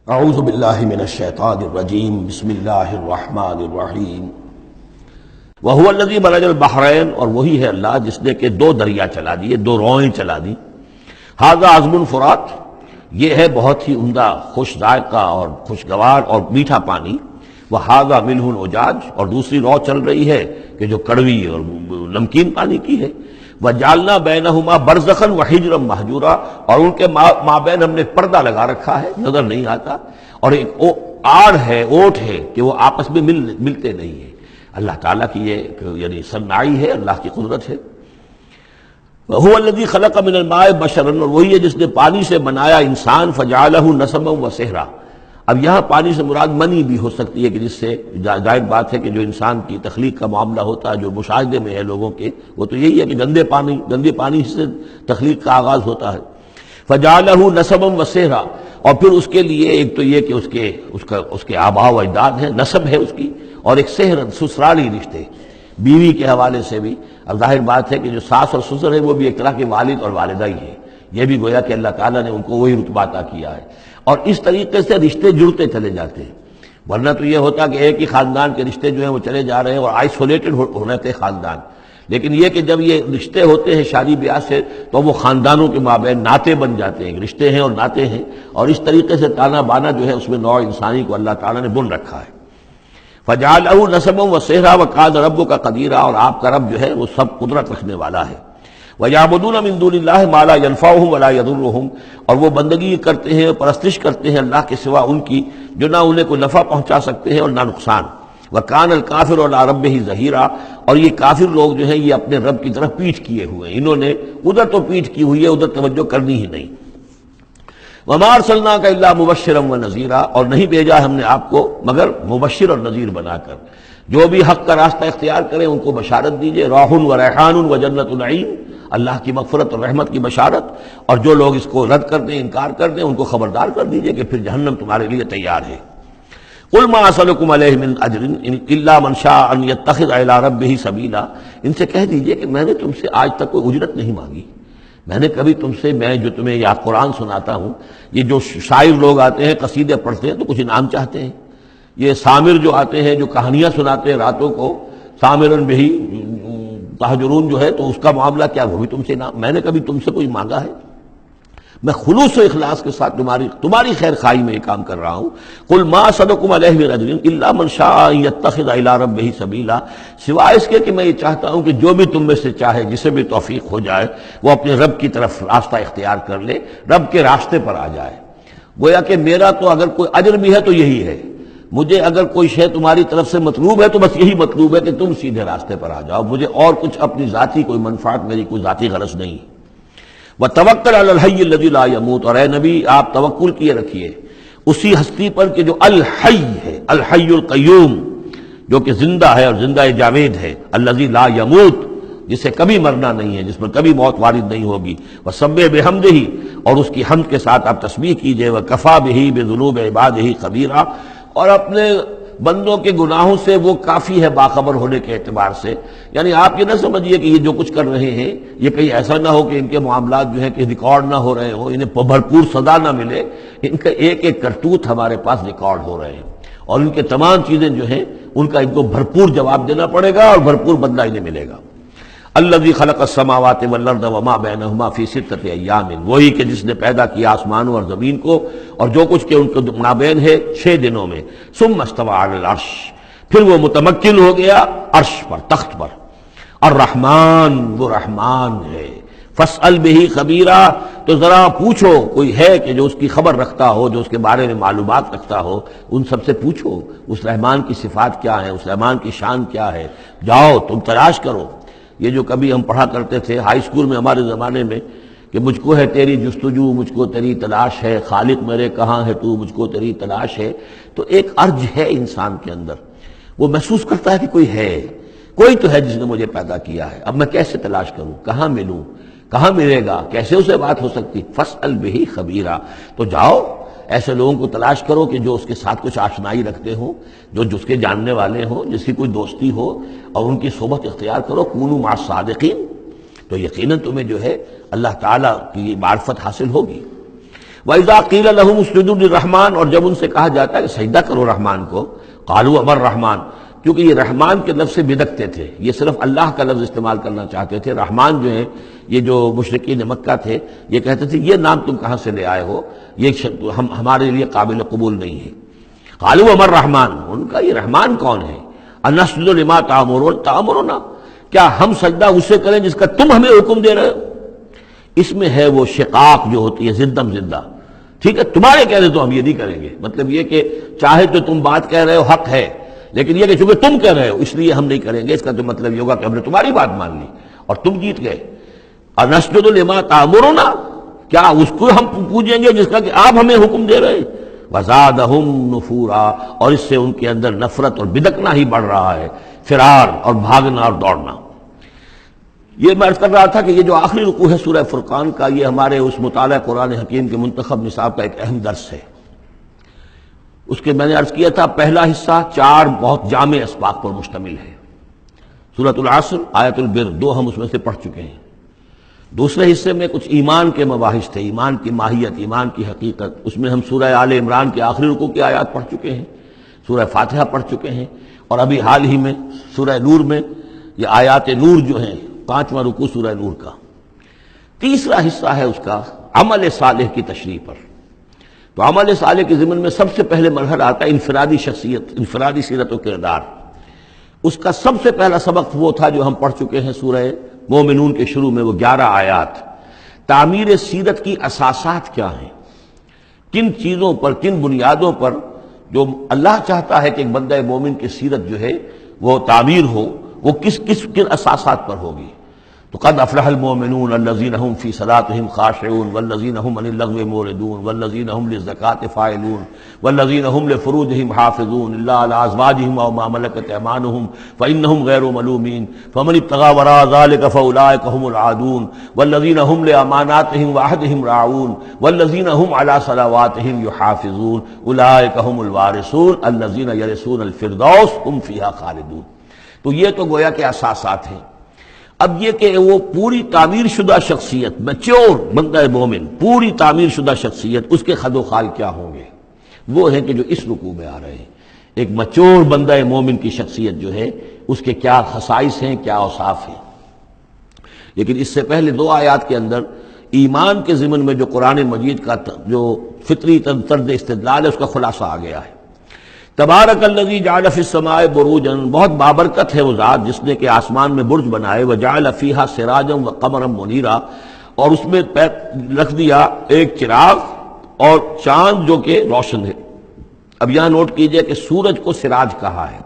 اعوذ باللہ من الشیطان الرجیم بسم اللہ الرحمن الرحیم وہو الذی مرج البحرین، اور وہی ہے اللہ جس نے کہ دو دریا چلا دیے، دو روئیں چلا دی. ھذا عذب فرات، یہ ہے بہت ہی عمدہ خوش ذائقہ اور خوشگوار اور میٹھا پانی. وھذا ملح اجاج، اور دوسری رو چل رہی ہے کہ جو کڑوی اور نمکین پانی کی ہے. وجعلنا بینہما برزخا وحجرا مہجورا، اور ان کے مابین ہم نے پردہ لگا رکھا ہے، نظر نہیں آتا، اور ایک آڑ ہے، اوٹ ہے کہ وہ آپس میں ملتے نہیں ہیں. اللہ تعالیٰ کی یہ یعنی صنائی ہے، اللہ کی قدرت ہے. وَهُوَ الَّذِي خَلَقَ مِنَ الْمَاءِ بَشَرًا، اور وہی ہے جس نے پانی سے بنایا انسان. فَجَعَلَهُ نَسَبًا وَسِحْرًا، اب یہاں پانی سے مراد منی بھی ہو سکتی ہے کہ جس سے ظاہر بات ہے کہ جو انسان کی تخلیق کا معاملہ ہوتا ہے، جو مشاہدے میں ہے لوگوں کے، وہ تو یہی ہے کہ گندے پانی سے تخلیق کا آغاز ہوتا ہے. فَجَعَلَهُ نَسَبًا وَسِحْرًا، اور پھر اس کے لیے ایک تو یہ کہ اس کے آباء و اجداد ہیں، نسب ہے اس کی، اور ایک سحر سسرالی رشتے بیوی کے حوالے سے بھی. اب ظاہر بات ہے کہ جو ساس اور سسر ہے وہ بھی ایک طرح کے والد اور والدہ ہی ہیں. یہ بھی گویا کہ اللہ تعالیٰ نے ان کو وہی رتبہ عطا کیا ہے، اور اس طریقے سے رشتے جڑتے چلے جاتے ہیں. ورنہ تو یہ ہوتا کہ ایک ہی خاندان کے رشتے جو ہیں وہ چلے جا رہے ہیں اور آئسولیٹڈ ہو رہے تھے خاندان. لیکن یہ کہ جب یہ رشتے ہوتے ہیں شادی بیاہ سے تو وہ خاندانوں کے مابین ناطے بن جاتے ہیں، رشتے ہیں اور ناطے ہیں، اور اس طریقے سے تانا بانا جو ہے اس میں نوع انسانی کو اللہ تعالیٰ نے بن رکھا ہے. فَجَعَلَهُ نَسَبًا وَسِحْرًا وَكَانَ رَبُّكَ قَدِيرًا، اور آپ کا رب جو ہے وہ سب قدرت رکھنے والا ہے. وَيَعْبُدُونَ مِن دُونِ اللَّهِ مَا لَا يَنفَعُهُمْ وَلَا يَضُرُّهُمْ، اور وہ بندگی کرتے ہیں، پرستش کرتے ہیں اللہ کے سوا ان کی جو نہ انہیں کوئی نفع پہنچا سکتے ہیں اور نہ نقصان. وَكَانَ الْكَافِرُ عَلَىٰ رَبِّهِ ظَهِيرًا، اور یہ کافر لوگ جو ہیں یہ اپنے رب کی طرف پیٹھ کیے ہوئے ہیں، انہوں نے ادھر تو پیٹھ کی ہوئی ہے، ادھر توجہ کرنی ہی نہیں. وَمَا أَرْسَلْنَاكَ إِلَّا مُبَشِّرًا وَنَذِيرًا، اور نہیں بھیجا ہم نے آپ کو مگر مبشر اور نذیر بنا کر. جو بھی حق کا راستہ اختیار کریں ان کو بشارت دیجئے. راح و ریحان و جنت نعیم، اللہ کی مغفرت اور رحمت کی بشارت. اور جو لوگ اس کو رد کر دیں، انکار کر دیں، ان کو خبردار کر دیجئے کہ پھر جہنم تمہارے لیے تیار ہے. قُلْ مَا أَسْأَلُكُمْ عَلَيْهِ مِنْ أَجْرٍ إِلَّا مَنْ شَاءَ أَنْ يَتَّخِذَ إِلَىٰ رَبِّهِ سَبِيلًا، ان سے کہہ دیجئے کہ میں نے تم سے آج تک کوئی اجرت نہیں مانگی. میں نے کبھی تم سے، میں جو تمہیں یا قرآن سناتا ہوں، یہ جو شاعر لوگ آتے ہیں قصیدے پڑھتے ہیں تو کچھ انعام چاہتے ہیں. یہ سامر جو آتے ہیں جو کہانیاں سناتے ہیں راتوں کو، سامرن بہی تہجرون جو ہے، تو اس کا معاملہ کیا، وہ بھی تم سے انعام. میں نے کبھی تم سے کوئی مانگا ہے؟ میں خلوص و اخلاص کے ساتھ تمہاری خیر خواہی میں یہ کام کر رہا ہوں. قل ما اسألکم علیہ من اجر الا من شاء ان یتخذ الی ربہ سبیلا، سوائے اس کے کہ میں یہ چاہتا ہوں کہ جو بھی تم میں سے چاہے، جسے بھی توفیق ہو جائے، وہ اپنے رب کی طرف راستہ اختیار کر لے، رب کے راستے پر آ جائے. گویا کہ میرا تو اگر کوئی اجر بھی ہے تو یہی ہے، مجھے اگر کوئی شے تمہاری طرف سے مطلوب ہے تو بس یہی مطلوب ہے کہ تم سیدھے راستے پر آ جاؤ. مجھے اور کچھ اپنی ذاتی کوئی منفعت، میری کوئی ذاتی غرض نہیں. وَتَوَكَّلْ عَلَى الْحَيِّ الَّذِي لَا يَمُوتُ، اور اے نبی آپ توکل کیے رکھیے اسی ہستی پر کہ جو الحی ہے، الحی القیوم، جو کہ زندہ ہے اور زندہ جاوید ہے. الذی لا یموت، جسے کبھی مرنا نہیں ہے، جس پر کبھی موت وارد نہیں ہوگی. وَسَبِّحْ بِحَمْدِهِ، اور اس کی حمد کے ساتھ آپ تسبیح کیجئے. وَکَفَىٰ بِهِ بِذُنُوبِ عِبَادِهِ خَبِیرًا، اور اپنے بندوں کے گناہوں سے وہ کافی ہے باخبر ہونے کے اعتبار سے. یعنی آپ یہ نہ سمجھیے کہ یہ جو کچھ کر رہے ہیں یہ کہیں ایسا نہ ہو کہ ان کے معاملات جو ہیں کہ ریکارڈ نہ ہو رہے ہوں، انہیں بھرپور سزا نہ ملے. ان کا ایک ایک کرتوت ہمارے پاس ریکارڈ ہو رہے ہیں، اور ان کے تمام چیزیں جو ہیں ان کا ان کو بھرپور جواب دینا پڑے گا اور بھرپور بدلہ انہیں ملے گا. الذی خلق السماوات والارض وما بینہما فی ستۃ ایام، وہی کہ جس نے پیدا کیا آسمانوں اور زمین کو اور جو کچھ کہ ان کے مابین ہے 6 دنوں میں. ثم استوى علی العرش، پھر وہ متمکن ہو گیا عرش پر، تخت پر. الرحمن، وہ رحمان ہے. فاسأل بہ خبیرا، تو ذرا پوچھو، کوئی ہے کہ جو اس کی خبر رکھتا ہو، جو اس کے بارے میں معلومات رکھتا ہو، ان سب سے پوچھو اس رحمان کی صفات کیا ہیں، اس رحمان کی شان کیا ہے. جاؤ تم تلاش کرو. یہ جو کبھی ہم پڑھا کرتے تھے ہائی اسکول میں ہمارے زمانے میں کہ مجھ کو ہے تیری جستجو، مجھ کو تیری تلاش ہے، خالق میرے کہاں ہے تو، مجھ کو تیری تلاش ہے. تو ایک ارج ہے انسان کے اندر، وہ محسوس کرتا ہے کہ کوئی ہے، کوئی تو ہے جس نے مجھے پیدا کیا ہے. اب میں کیسے تلاش کروں، کہاں ملوں، کہاں ملے گا، کیسے اسے بات ہو سکتی. فاسأل بہ خبیرا، تو جاؤ ایسے لوگوں کو تلاش کرو کہ جو اس کے ساتھ کچھ آشنائی رکھتے ہوں، جو جس کے جاننے والے ہوں، جس کی کوئی دوستی ہو، اور ان کی صحبت اختیار کرو. کونوا مع الصادقین، تو یقیناً تمہیں جو ہے اللہ تعالیٰ کی معرفت حاصل ہوگی. وَإِذَا قِيلَ لَهُمُ اسْجُدُوا لِلرَّحْمَٰنِ، اور جب ان سے کہا جاتا ہے کہ سجدہ کرو رحمان کو، قالوا ابر رحمان، کیونکہ یہ رحمان کے لفظ سے بدکتے تھے، یہ صرف اللہ کا لفظ استعمال کرنا چاہتے تھے۔ رحمان جو ہے، یہ جو مشرکین مکہ تھے یہ کہتے تھے یہ نام تم کہاں سے لے آئے ہو، یہ ہمارے لیے قابل قبول نہیں ہے۔ قالوا ابر رحمان، ان کا یہ رحمان کون ہے؟ انسجد لما تأمرنا، کیا ہم سجدہ اسے کریں جس کا تم ہمیں حکم دے رہے ہو؟ اس میں ہے وہ شقاق جو ہوتی ہے زدم زدہ، ٹھیک ہے، تمہارے کہنے تو ہم یہ نہیں کریں گے، مطلب یہ کہ چاہے تو تم بات کہہ رہے ہو حق ہے، لیکن یہ کہ چونکہ تم کہہ رہے ہو اس لیے ہم نہیں کریں گے، اس کا تو مطلب یہ ہوگا کہ ہم نے تمہاری بات مان لی اور تم جیت گئے۔ انسجد لما تأمرنا، کیا اس کو ہم پوجیں گے جس کا کہ آپ ہمیں حکم دے رہے؟ وزادہم نفورا، اور اس سے ان کے اندر نفرت اور بدکنا ہی بڑھ رہا ہے، فرار اور بھاگنا اور دوڑنا۔ یہ میں عرض کر رہا تھا کہ یہ جو آخری رکوع ہے سورہ فرقان کا، یہ ہمارے اس مطالعہ قرآن حکیم کے منتخب نصاب کا ایک اہم درس ہے۔ اس کے میں نے عرض کیا تھا پہلا حصہ 4 بہت جامع اسباق پر مشتمل ہے۔ سورۃ العصر، آیت البر، 2 ہم اس میں سے پڑھ چکے ہیں۔ دوسرے حصے میں کچھ ایمان کے مباحث تھے، ایمان کی ماہیت، ایمان کی حقیقت، اس میں ہم سورہ آل عمران کے آخری رکوع کی آیات پڑھ چکے ہیں، سورہ فاتحہ پڑھ چکے ہیں، اور ابھی حال ہی میں سورہ نور میں یہ آیات نور جو ہیں، 5واں رکوع سورہ نور کا۔ تیسرا حصہ ہے اس کا عمل صالح کی تشریح پر۔ تو عمل صالح کے ضمن میں سب سے پہلے مرحلہ آتا ہے انفرادی شخصیت، انفرادی سیرت و کردار۔ اس کا سب سے پہلا سبق وہ تھا جو ہم پڑھ چکے ہیں سورہ مومنون کے شروع میں، وہ 11 آیات۔ تعمیر سیرت کی اساسات کیا ہیں، کن چیزوں پر، کن بنیادوں پر جو اللہ چاہتا ہے کہ ایک بندہ مومن کی سیرت جو ہے وہ تعمیر ہو، وہ کس اساسات پر ہوگی۔ تو قد افلح المؤمنون الذین هم فی صلاتهم خاشعون والذین هم عن اللغو معرضون والذین هم للزکاة فاعلون والذین هم لفروجهم حافظون الا علی ازواجهم او ما ملکت ایمانهم فانهم غیر ملومین فمن ابتغى وراء ذلك فاولئک هم العادون والذین هم لاماناتهم وعهدهم راعون والذین هم علی صلواتهم یحافظون اولئک هم الوارثون الذین یرثون الفردوس هم فیها خالدون۔ تو یہ تو گویا کہ اساسات ہیں۔ اب یہ کہ وہ پوری تعمیر شدہ شخصیت، میچور بندہ مومن، پوری تعمیر شدہ شخصیت، اس کے خد و خال کیا ہوں گے، وہ ہیں کہ جو اس رکوع میں آ رہے ہیں۔ ایک میچور بندہ مومن کی شخصیت جو ہے اس کے کیا خصائص ہیں، کیا اوصاف ہیں۔ لیکن اس سے پہلے 2 آیات کے اندر ایمان کے ضمن میں جو قرآن مجید کا جو فطری طرز استدلال ہے اس کا خلاصہ آ گیا ہے۔ تبارک الذی جعل فی السماء بروجا، بہت بابرکت ہے وہ ذات جس نے کہ آسمان میں برج بنائے، وجعل فیہا سراجا وقمرا منیرا، اور اس میں رکھ دیا ایک چراغ اور چاند جو کہ روشن ہے۔ اب یہاں نوٹ کیجئے کہ سورج کو سراج کہا ہے۔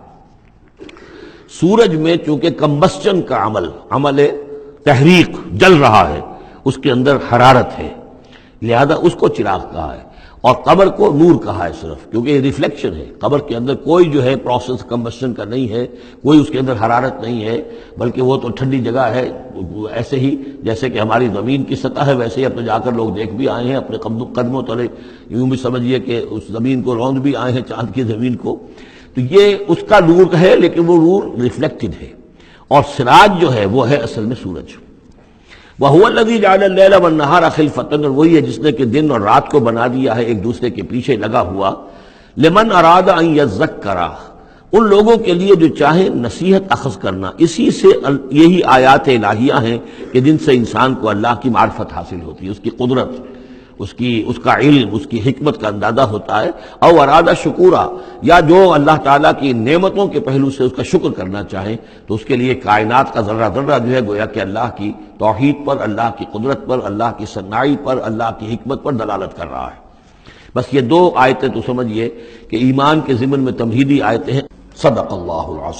سورج میں چونکہ کمبسچن کا عمل تحریک، جل رہا ہے، اس کے اندر حرارت ہے، لہذا اس کو چراغ کہا ہے، اور قمر کو نور کہا ہے صرف، کیونکہ یہ ریفلیکشن ہے۔ قمر کے اندر کوئی جو ہے پروسیس کمبسشن کا نہیں ہے، کوئی اس کے اندر حرارت نہیں ہے، بلکہ وہ تو ٹھنڈی جگہ ہے، ایسے ہی جیسے کہ ہماری زمین کی سطح ہے ویسے ہی اب تو جا کر لوگ دیکھ بھی آئے ہیں اپنے قدموں تلے، یوں بھی سمجھیے کہ اس زمین کو روند بھی آئے ہیں، چاند کی زمین کو۔ تو یہ اس کا نور ہے، لیکن وہ نور ریفلیکٹڈ ہے، اور سراج جو ہے وہ ہے اصل میں سورج۔ وَهُوَ الَّذِي جَعَلَ اللَّيْلَ وَالنَّهَارَ خِلْفَةً، اور وہی ہے جس نے کہ دن اور رات کو بنا دیا ہے ایک دوسرے کے پیچھے لگا ہوا۔ لِمَنْ أَرَادَ أَنْ يَذَّكَّرَ، ان لوگوں کے لیے جو چاہیں نصیحت اخذ کرنا۔ اسی سے یہی آیات الہیہ ہیں کہ جن سے انسان کو اللہ کی معرفت حاصل ہوتی ہے، اس کی قدرت، اس کا علم، اس کی حکمت کا اندازہ ہوتا ہے۔ او ارادہ شکورا، یا جو اللہ تعالیٰ کی نعمتوں کے پہلو سے اس کا شکر کرنا چاہیں تو اس کے لیے کائنات کا ذرہ ذرہ جو ہے گویا کہ اللہ کی توحید پر، اللہ کی قدرت پر، اللہ کی صنائی پر، اللہ کی حکمت پر دلالت کر رہا ہے۔ بس یہ 2 آیتیں تو سمجھیے کہ ایمان کے ضمن میں تمہیدی آیتیں ہیں۔ صدق اللہ العظیم۔